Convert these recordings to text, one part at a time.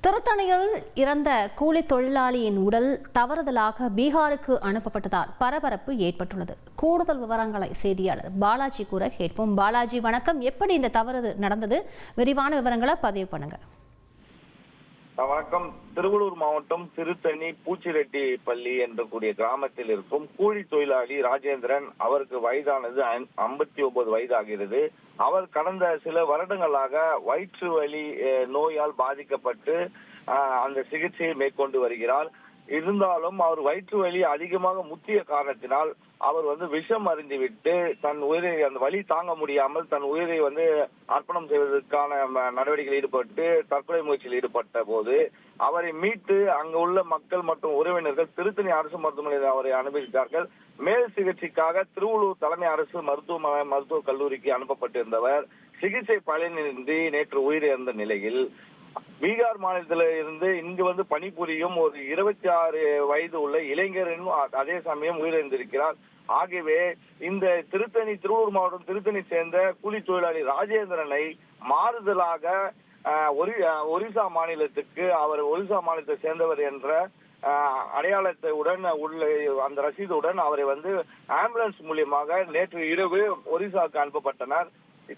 திருத்தணியில் இறந்த கூலி தொழிலாளியின் உடல் தவறுதலாக பீகாருக்கு அனுப்பப்பட்டதால் பரபரப்பு ஏற்பட்டுள்ளது. கூடுதல் விவரங்களை செய்தியாளர் பாலாஜி கூற கேட்போம். பாலாஜி, வணக்கம். எப்படி இந்த தவறு நடந்தது? விரிவான விவரங்களை பதிவு பண்ணுங்க. வணக்கம். திருவள்ளூர் மாவட்டம் திருத்தணி பூச்சிரெட்டி பள்ளி என்ற கூடிய கிராமத்தில் இருக்கும் கூலி தொழிலாளி ராஜேந்திரன். அவருக்கு வயதானது 59 வயதாகிறது. அவர் கடந்த சில வருடங்களாக வயிற்று வலி நோயால் பாதிக்கப்பட்டு அந்த சிகிச்சையை மேற்கொண்டு வருகிறார். இருந்தாலும் அவர் வயிற்று வலி அதிகமாக முத்திய காரணத்தினால் அவர் விஷம் அருந்திவிட்டு தன் உயிரை, அந்த வலி தாங்க முடியாமல் தன் உயிரை அர்ப்பணம் செய்வதற்கான நடவடிக்கையில் ஈடுபட்டு தற்கொலை முயற்சியில் ஈடுபட்ட போது அவரை மீட்டு அங்கு உள்ள மக்கள் மற்றும் உறவினர்கள் திருத்தணி அரசு மருத்துவமனையில் அவரை அனுமதித்தார்கள். மேல் சிகிச்சைக்காக திருவள்ளூர் தலைமை அரசு மருத்துவக் கல்லூரிக்கு அனுப்பப்பட்டிருந்தவர் சிகிச்சை பலனின்றி நேற்று உயிரிழந்த நிலையில் பீகார் மாநிலத்தில் இருந்து இங்கு பணிபுரியும் ஒரு 26 வயது உள்ள இளைஞரும் அதே சமயம் உயிரிழந்திருக்கிறார். ஆகவே இந்த திருவள்ளூர் மாவட்டம் திருத்தணி சேர்ந்த கூலி தொழிலாளி ராஜேந்திரனை மாறுதலாக ஒரிசா மாநிலத்துக்கு, அவர் ஒரிசா மாநிலத்தை சேர்ந்தவர் என்ற அடையாளத்துடன் உள்ள அந்த ரசீதுடன் அவரை ஆம்புலன்ஸ் மூலியமாக நேற்று இரவு ஒரிசாவுக்கு அனுப்பப்பட்டனர்.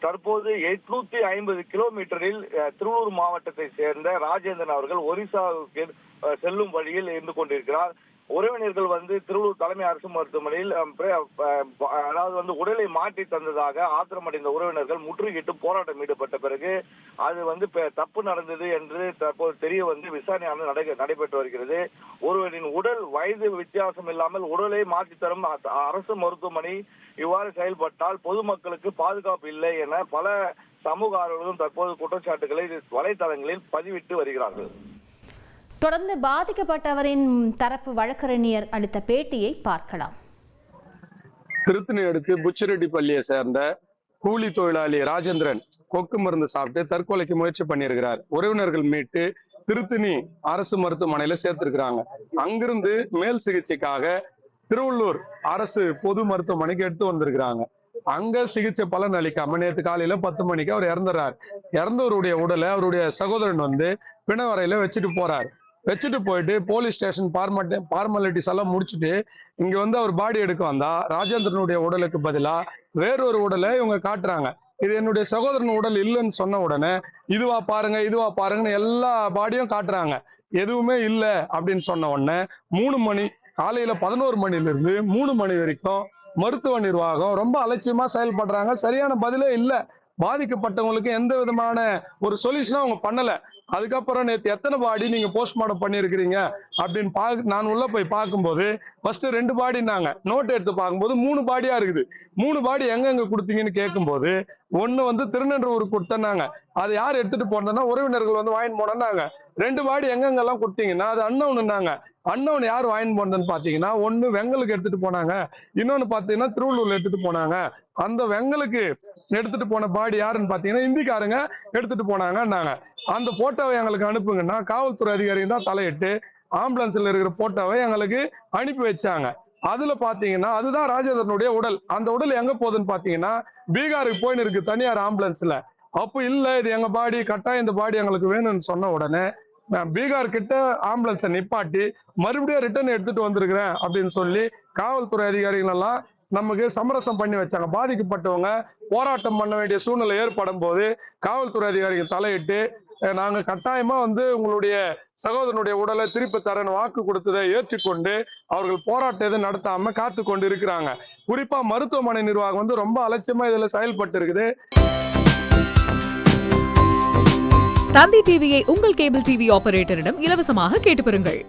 தற்போது 850 கிலோமீட்டரில் திருவள்ளூர் மாவட்டத்தை சேர்ந்த ராஜேந்திரன் அவர்கள் ஒரிசாவுக்கு செல்லும் வழியில் இருந்து கொண்டிருக்கிறார். உறவினர்கள் திருவள்ளூர் தலைமை அரசு மருத்துவமனையில் அதாவது உடலை மாற்றி தந்ததாக ஆத்திரமடைந்த உறவினர்கள் முற்றுகையிட்டு போராட்டம் ஈடுபட்ட பிறகு அது தப்பு நடந்தது என்று தற்போது தெரிய விசாரணை நடைபெற்று வருகிறது. ஒருவரின் உடல் வயது வித்தியாசம் இல்லாமல் உடலை மாற்றி தரும் அரசு மருத்துவமனை இவ்வாறு செயல்பட்டால் பொதுமக்களுக்கு பாதுகாப்பு இல்லை என பல சமூக ஆர்வலர்களும் தற்போது குற்றச்சாட்டுகளை வலைதளங்களில் பதிவிட்டு வருகிறார்கள். தொடர்ந்து பாதிக்கப்பட்டவரின் தரப்பு வழக்கறிஞர் அளித்த பேட்டியை பார்க்கலாம். திருத்தணி அடுத்து புச்சிரெட்டி பள்ளியை சேர்ந்த கூலி தொழிலாளி ராஜேந்திரன் கொக்கு மருந்து சாப்பிட்டு தற்கொலைக்கு முயற்சி பண்ணியிருக்கிறார். உறவினர்கள் மீட்டு திருத்தணி அரசு மருத்துவமனையில சேர்த்திருக்கிறாங்க. அங்கிருந்து மேல் சிகிச்சைக்காக திருவள்ளூர் அரசு பொது மருத்துவமனைக்கு எடுத்து வந்திருக்கிறாங்க. அங்க சிகிச்சை பலன் அளிக்காம நேற்று காலையில 10 மணிக்கு அவர் இறந்துறாரு. இறந்தவருடைய உடலை அவருடைய சகோதரன் பிணவரையில வச்சுட்டு போயிட்டு போலீஸ் ஸ்டேஷன் ஃபார்மாலிட்டிஸ் எல்லாம் முடிச்சுட்டு இங்க அவர் பாடி எடுக்க வந்தா ராஜேந்திரனுடைய உடலுக்கு பதிலா வேறொரு உடலை இவங்க காட்டுறாங்க. இது என்னுடைய சகோதரன் உடல் இல்லைன்னு சொன்ன உடனே இதுவா பாருங்கன்னு எல்லா பாடியும் காட்டுறாங்க. எதுவுமே இல்லை அப்படின்னு சொன்ன உடனே 3 மணி காலையில 11 மணிலிருந்து 3 மணி வரைக்கும் மருத்துவ நிர்வாகம் ரொம்ப அலட்சியமா செயல்படுறாங்க. சரியான பதிலே இல்லை. பாதிக்கப்பட்டவங்களுக்கு எந்த விதமான ஒரு சொல்யூஷனும் அவங்க பண்ணல. அதுக்கப்புறம் நேற்று எத்தனை பாடி நீங்க போஸ்ட்மார்ட்டம் பண்ணிருக்கிறீங்க அப்படின்னு நான் உள்ள போய் பார்க்கும்போது ஃபர்ஸ்ட் 2 பாடினாங்க. நோட் எடுத்து பார்க்கும்போது 3 பாடியா இருக்குது. 3 பாடி எங்க கொடுத்தீங்கன்னு கேட்கும்போது ஒண்ணு திருநெல்வேலூருக்கு கொடுத்தனாங்க. அது யார் எடுத்துட்டு போனதுன்னா உறவினர்கள் வாங்கிட்டு போனாங்க. 2 பாடி எங்கெங்கெல்லாம் கொடுத்தீங்கன்னா அது அன்னவுன்னாங்க. அன்னவுன் யார் வாங்கிட்டு போனதுன்னு பாத்தீங்கன்னா ஒண்ணு வெங்கலுக்கு எடுத்துட்டு போனாங்க, இன்னொன்னு பாத்தீங்கன்னா திருவள்ளூர்ல எடுத்துட்டு போனாங்க. அந்த வெங்கலுக்கு எடுத்துட்டு போன பாடி யாருன்னு பாத்தீங்கன்னா இந்திக்காரங்க எடுத்துட்டு போனாங்கன்னாங்க. அந்த போட்டோவை எங்களுக்கு அனுப்புங்கன்னா காவல்துறை அதிகாரிகள் தான் தலையிட்டு ஆம்புலன்ஸ்ல இருக்கிற போட்டோவை எங்களுக்கு அனுப்பி வச்சாங்க. அதுல பாத்தீங்கன்னா அதுதான் ராஜேந்திரனுடைய உடல். அந்த உடல் எங்க போகுதுன்னு பாத்தீங்கன்னா பீகாருக்கு போயின்னு இருக்கு தனியார் ஆம்புலன்ஸ்ல. அப்போ இல்ல இது எங்க பாடி, கட்டாயம் இந்த பாடி எங்களுக்கு வேணும்னு சொன்ன உடனே பீகார் கிட்ட ஆம்புலன்ஸை நிப்பாட்டி மறுபடியும் ரிட்டர்ன் எடுத்துட்டு வந்திருக்கிறேன் அப்படின்னு சொல்லி காவல்துறை அதிகாரிகள் எல்லாம் நமக்கு சமரசம் பண்ணி வச்சாங்க. பாதிக்கப்பட்டவங்க போராட்டம் பண்ண வேண்டிய சூழ்நிலை ஏற்படும் போது காவல்துறை அதிகாரிகள் தலையிட்டு நாங்க கட்டாயமா உங்களுடைய சகோதரனுடைய உடலை திருப்பி தரன்னு வாக்கு கொடுத்ததை ஏற்றுக்கொண்டு அவர்கள் போராட்டம் எதுவும் நடத்தாம காத்து கொண்டு இருக்கிறாங்க. குறிப்பா மருத்துவமனை நிர்வாகம் ரொம்ப அலட்சியமா இதுல செயல்பட்டு இருக்குது. தந்தி டிவியை உங்கள் கேபிள் டிவி ஆபரேட்டரிடம் இலவசமாக கேட்டு பெறுங்கள்.